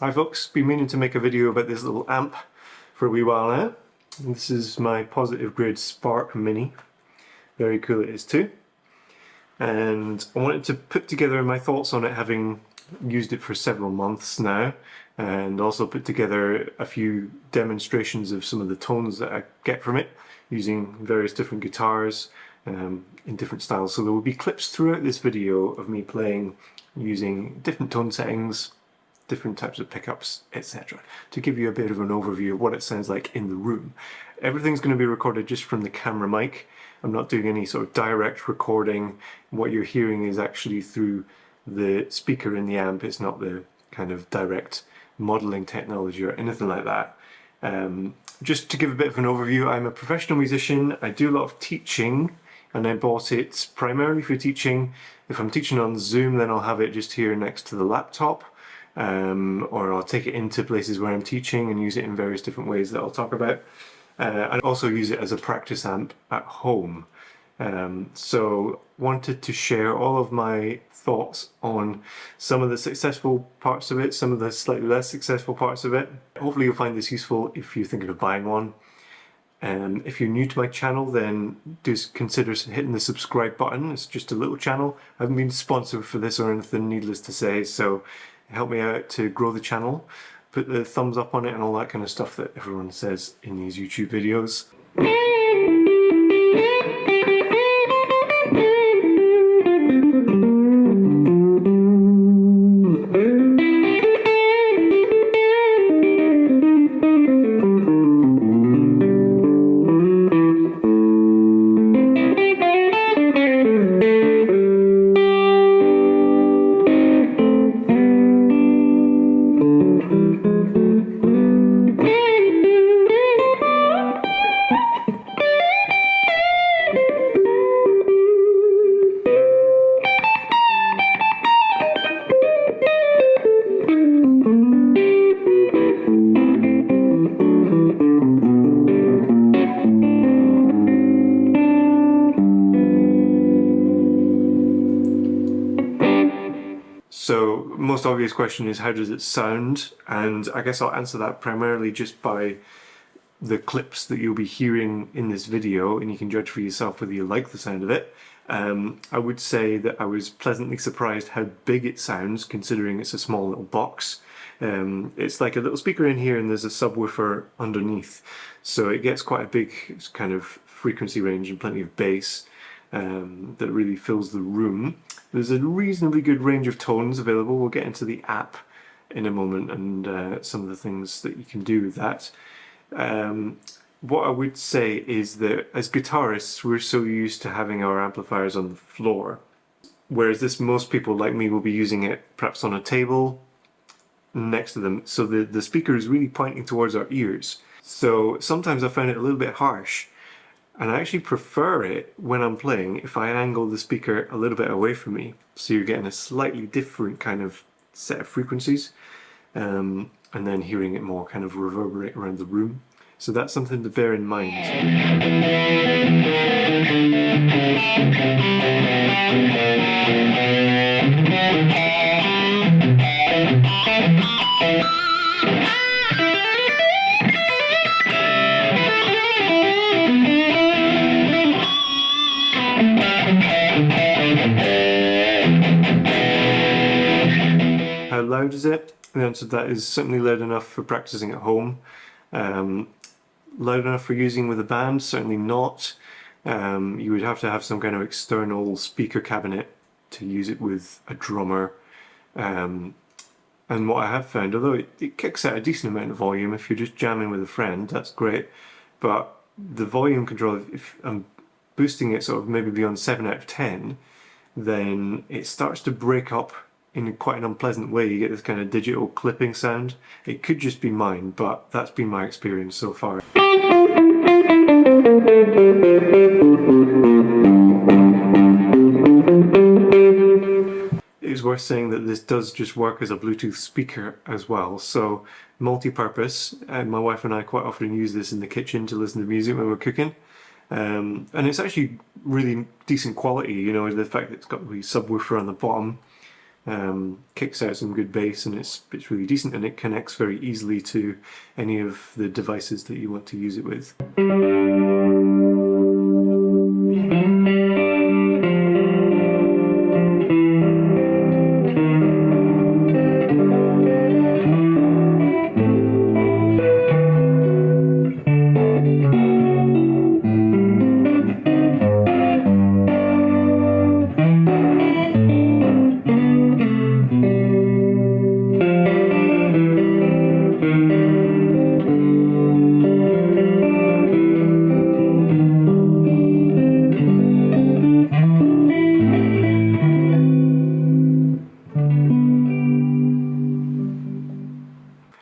Hi folks, been meaning to make a video about this little amp for a wee while now. And this is my positive grade Spark Mini. Very cool it is too. And I wanted to put together my thoughts on it, having used it for several months now, and also put together a few demonstrations of some of the tones that I get from it using various different guitars in different styles. So there will be clips throughout this video of me playing using different tone settings, different types of pickups, etc., to give you a bit of an overview of what it sounds like in the room. Everything's going to be recorded just from the camera mic. I'm not doing any sort of direct recording. What you're hearing is actually through the speaker in the amp. It's not the kind of direct modeling technology or anything like that. Just to give a bit of an overview, I'm a professional musician. I do a lot of teaching, and I bought it primarily for teaching. If I'm teaching on Zoom, then I'll have it just here next to the laptop. Or I'll take it into places where I'm teaching and use it in various different ways that I'll talk about. I also use it as a practice amp at home. So wanted to share all of my thoughts on some of the successful parts of it, some of the slightly less successful parts of it. Hopefully you'll find this useful if you're thinking of buying one. If you're new to my channel, then do consider hitting the subscribe button. It's just a little channel. I haven't been sponsored for this or anything, needless to say, so help me out to grow the channel. Put the thumbs up on it and all that kind of stuff that everyone says in these YouTube videos. So, most obvious question is, how does it sound? And I guess I'll answer that primarily just by the clips that you'll be hearing in this video, and you can judge for yourself whether you like the sound of it. I would say that I was pleasantly surprised how big it sounds, considering it's a small little box. It's like a little speaker in here and there's a subwoofer underneath. So it gets quite a big kind of frequency range and plenty of bass that really fills the room. There's a reasonably good range of tones available. We'll get into the app in a moment and some of the things that you can do with that. What I would say is that as guitarists, we're so used to having our amplifiers on the floor, whereas most people like me will be using it perhaps on a table next to them, so the speaker is really pointing towards our ears. So sometimes I found it a little bit harsh, and I actually prefer it when I'm playing if I angle the speaker a little bit away from me, so you're getting a slightly different kind of set of frequencies, and then hearing it more kind of reverberate around the room. So that's something to bear in mind. How loud is it? The answer to that is certainly loud enough for practicing at home. Loud enough for using with a band? Certainly not. You would have to have some kind of external speaker cabinet to use it with a drummer. And what I have found, although it kicks out a decent amount of volume if you're just jamming with a friend, that's great. But the volume control, if I'm boosting it sort of maybe beyond 7 out of 10, then it starts to break up in quite an unpleasant way. You get this kind of digital clipping sound. It could just be mine, but that's been my experience so far. It is worth saying that this does just work as a Bluetooth speaker as well, so multi-purpose. My wife and I quite often use this in the kitchen to listen to music when we're cooking. And it's actually really decent quality, you know, the fact that it's got the subwoofer on the bottom. kicks out some good bass, and it's really decent, and it connects very easily to any of the devices that you want to use it with.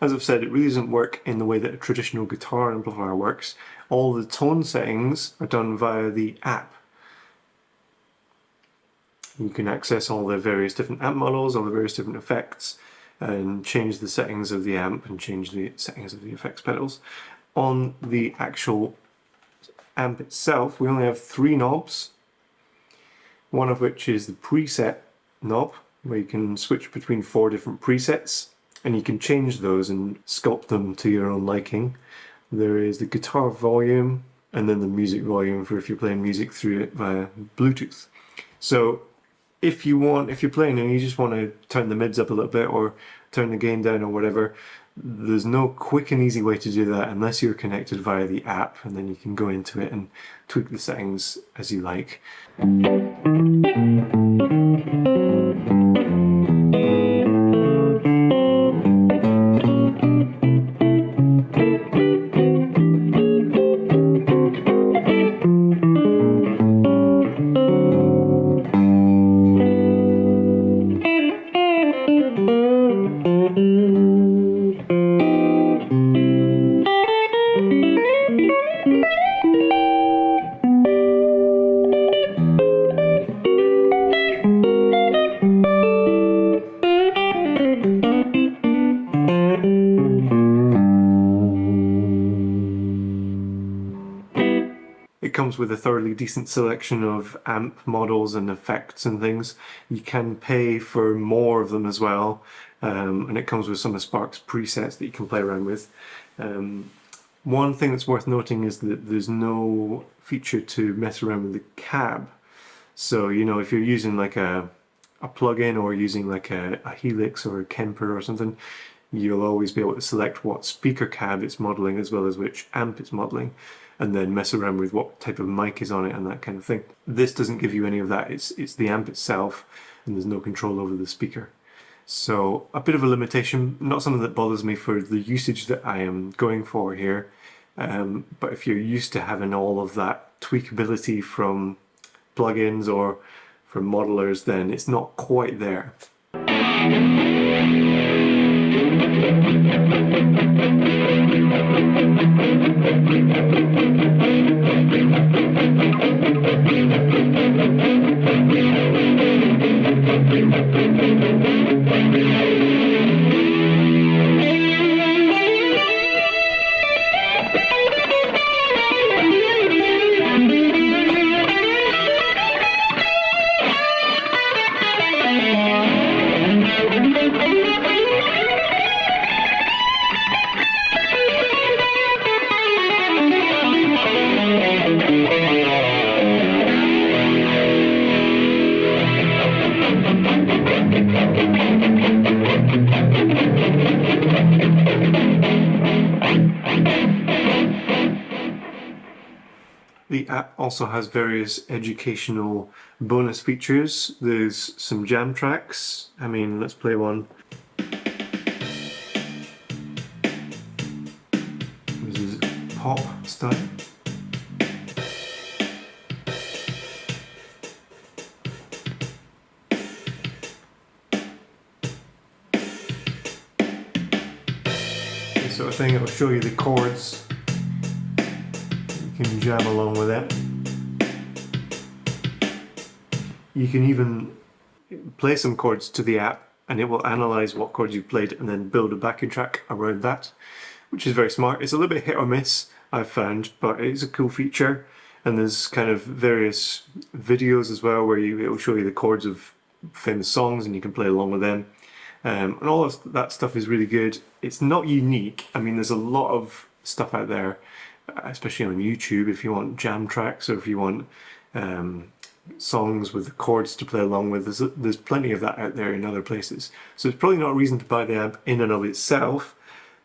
As I've said, it really doesn't work in the way that a traditional guitar amplifier works. All the tone settings are done via the app. You can access all the various different amp models, all the various different effects, and change the settings of the amp and change the settings of the effects pedals. On the actual amp itself, we only have 3 knobs, one of which is the preset knob, where you can switch between 4 different presets, and you can change those and sculpt them to your own liking. There is the guitar volume, and then the music volume for if you're playing music through it via Bluetooth. So if you're playing and you just want to turn the mids up a little bit or turn the gain down or whatever, there's no quick and easy way to do that unless you're connected via the app, and then you can go into it and tweak the settings as you like. It comes with a thoroughly decent selection of amp models and effects and things. You can pay for more of them as well, and it comes with some of Spark's presets that you can play around with. One thing that's worth noting is that there's no feature to mess around with the cab. So, you know, if you're using like a plug-in or using like a Helix or a Kemper or something, you'll always be able to select what speaker cab it's modeling as well as which amp it's modeling, and then mess around with what type of mic is on it and that kind of thing. This doesn't give you any of that. It's the amp itself, and there's no control over the speaker. So a bit of a limitation, not something that bothers me for the usage that I am going for here, but if you're used to having all of that tweakability from plugins or from modelers, then it's not quite there. The app also has various educational bonus features. There's some jam tracks. I mean, let's play one. This is pop style. This sort of thing, it will show you the chords. You can jam along with it. You can even play some chords to the app and it will analyse what chords you've played and then build a backing track around that, which is very smart. It's a little bit hit or miss, I've found, but it's a cool feature. And there's kind of various videos as well where it will show you the chords of famous songs and you can play along with them. And all of that stuff is really good. It's not unique. I mean, there's a lot of stuff out there, especially on YouTube, if you want jam tracks or if you want songs with chords to play along with. There's plenty of that out there in other places. So it's probably not a reason to buy the amp in and of itself,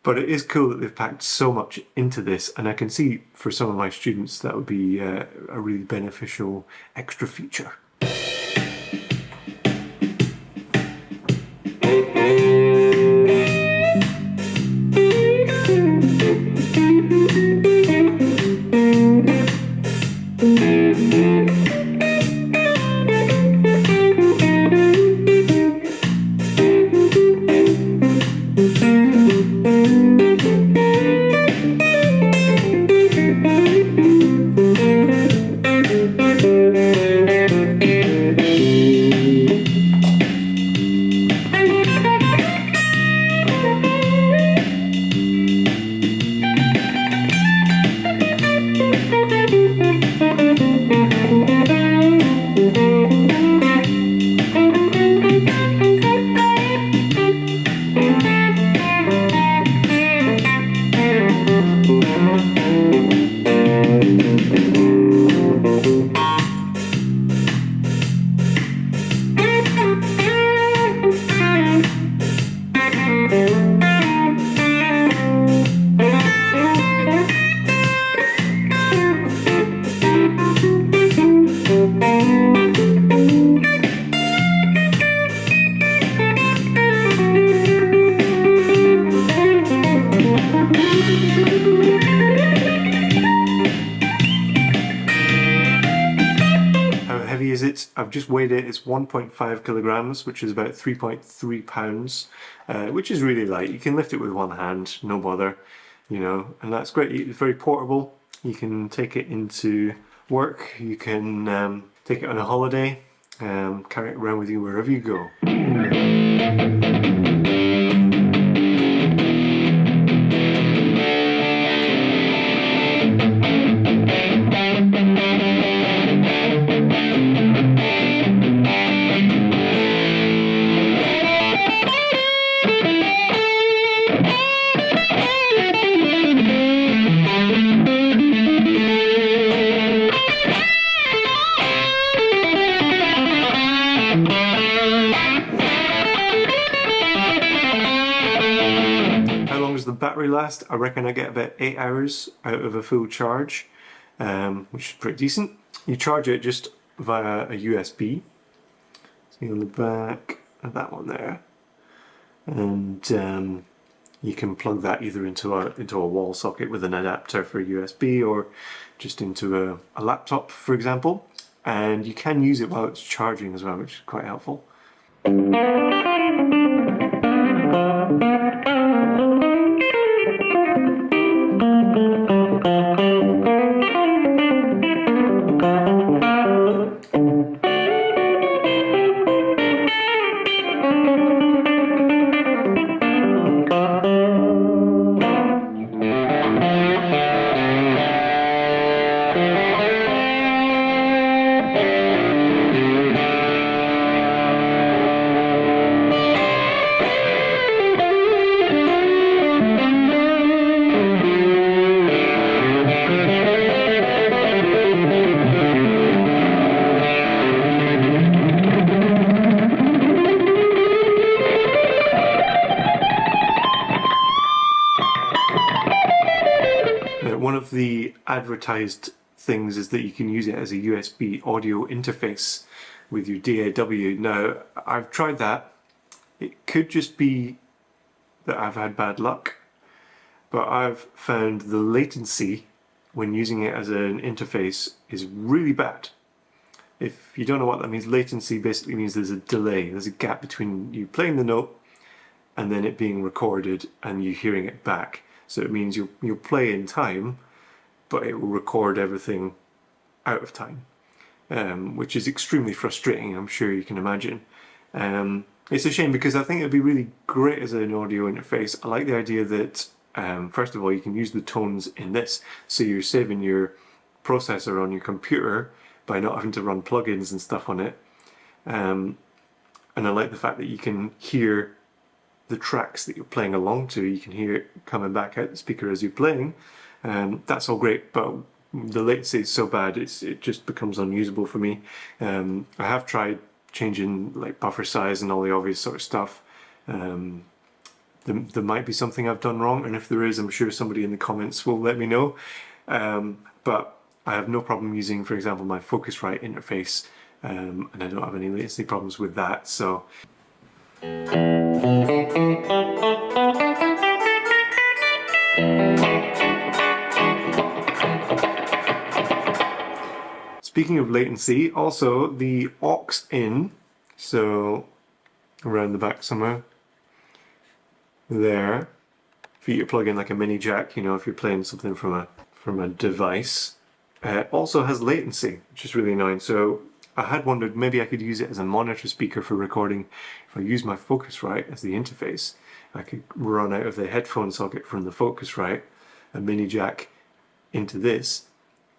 but it is cool that they've packed so much into this, and I can see for some of my students that would be a really beneficial extra feature. Is it? I've just weighed it. It's 1.5 kilograms, which is about 3.3 pounds, which is really light. You can lift it with one hand, no bother, you know, and that's great. It's very portable. You can take it into work. You can take it on a holiday, carry it around with you wherever you go. The battery last, I reckon I get about 8 hours out of a full charge, which is pretty decent. You charge it just via a USB. See on the back of that one there, and you can plug that either into a wall socket with an adapter for USB, or just into a laptop, for example. And you can use it while it's charging as well, which is quite helpful. One of the advertised things is that you can use it as a USB audio interface with your DAW. Now, I've tried that. It could just be that I've had bad luck, but I've found the latency when using it as an interface is really bad. If you don't know what that means, latency basically means there's a delay, there's a gap between you playing the note and then it being recorded and you hearing it back. So it means you'll play in time, but it will record everything out of time, which is extremely frustrating, I'm sure you can imagine. It's a shame because I think it'd be really great as an audio interface. I like the idea that, first of all, you can use the tones in this, so you're saving your processor on your computer by not having to run plugins and stuff on it. and I like the fact that you can hear the tracks that you're playing along to. You can hear it coming back out the speaker as you're playing. That's all great, but the latency is so bad it just becomes unusable for me. I have tried changing like buffer size and all the obvious sort of stuff. There might be something I've done wrong, and if there is, I'm sure somebody in the comments will let me know. But I have no problem using, for example, my Focusrite interface, and I don't have any latency problems with that. So speaking of latency, also the aux in, so around the back somewhere there, for you to plug in like a mini jack, you know, if you're playing something from a device, also has latency, which is really annoying. So I had wondered maybe I could use it as a monitor speaker for recording. If I use my Focusrite as the interface, I could run out of the headphone socket from the Focusrite, a mini jack into this,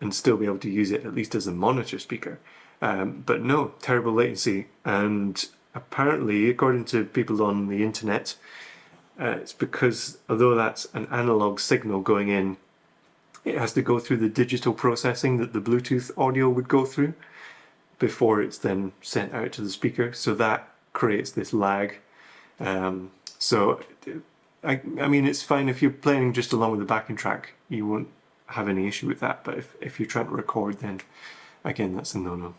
and still be able to use it at least as a monitor speaker. But no, terrible latency. And apparently, according to people on the internet, it's because although that's an analog signal going in, it has to go through the digital processing that the Bluetooth audio would go through before it's then sent out to the speaker. So that creates this lag. So I mean, it's fine if you're playing just along with the backing track, you won't have any issue with that. But if you're trying to record, then again, that's a no-no.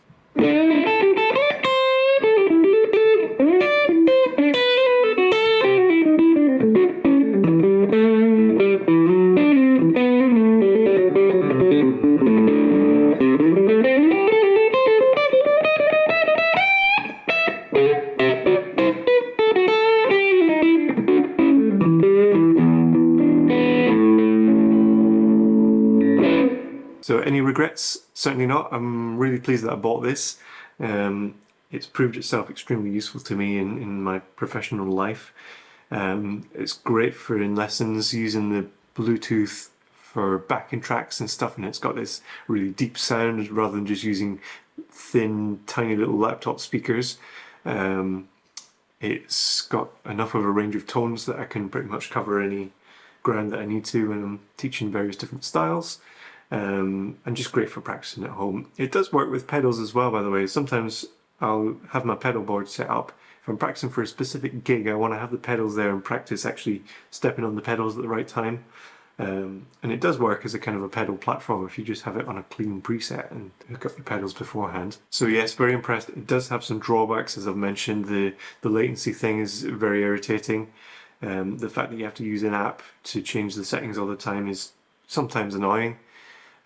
So any regrets? Certainly not. I'm really pleased that I bought this. It's proved itself extremely useful to me in my professional life. It's great for in lessons using the Bluetooth for backing tracks and stuff, and it's got this really deep sound rather than just using thin, tiny little laptop speakers. It's got enough of a range of tones that I can pretty much cover any ground that I need to when I'm teaching various different styles. And just great for practicing at home. It does work with pedals as well, by the way. Sometimes I'll have my pedal board set up. If I'm practicing for a specific gig, I want to have the pedals there and practice actually stepping on the pedals at the right time. And it does work as a kind of a pedal platform if you just have it on a clean preset and hook up your pedals beforehand. So yes, very impressed. It does have some drawbacks, as I've mentioned. The latency thing is very irritating. The fact that you have to use an app to change the settings all the time is sometimes annoying.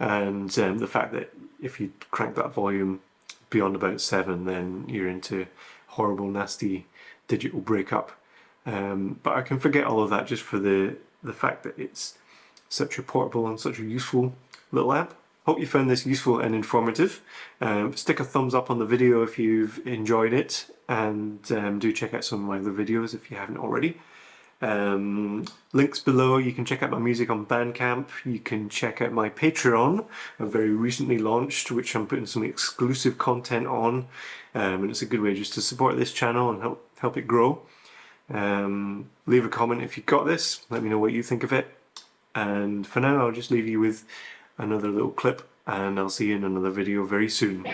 And the fact that if you crank that volume beyond about 7, then you're into horrible, nasty digital breakup. But I can forget all of that just for the fact that it's such a portable and such a useful little app. Hope you found this useful and informative. Stick a thumbs up on the video if you've enjoyed it, and do check out some of my other videos if you haven't already. Links below. You can check out my music on Bandcamp. You can check out my Patreon. I've very recently launched, which I'm putting some exclusive content on, and it's a good way just to support this channel and help it grow. Leave a comment if you got this. Let me know what you think of it. And for now, I'll just leave you with another little clip, and I'll see you in another video very soon.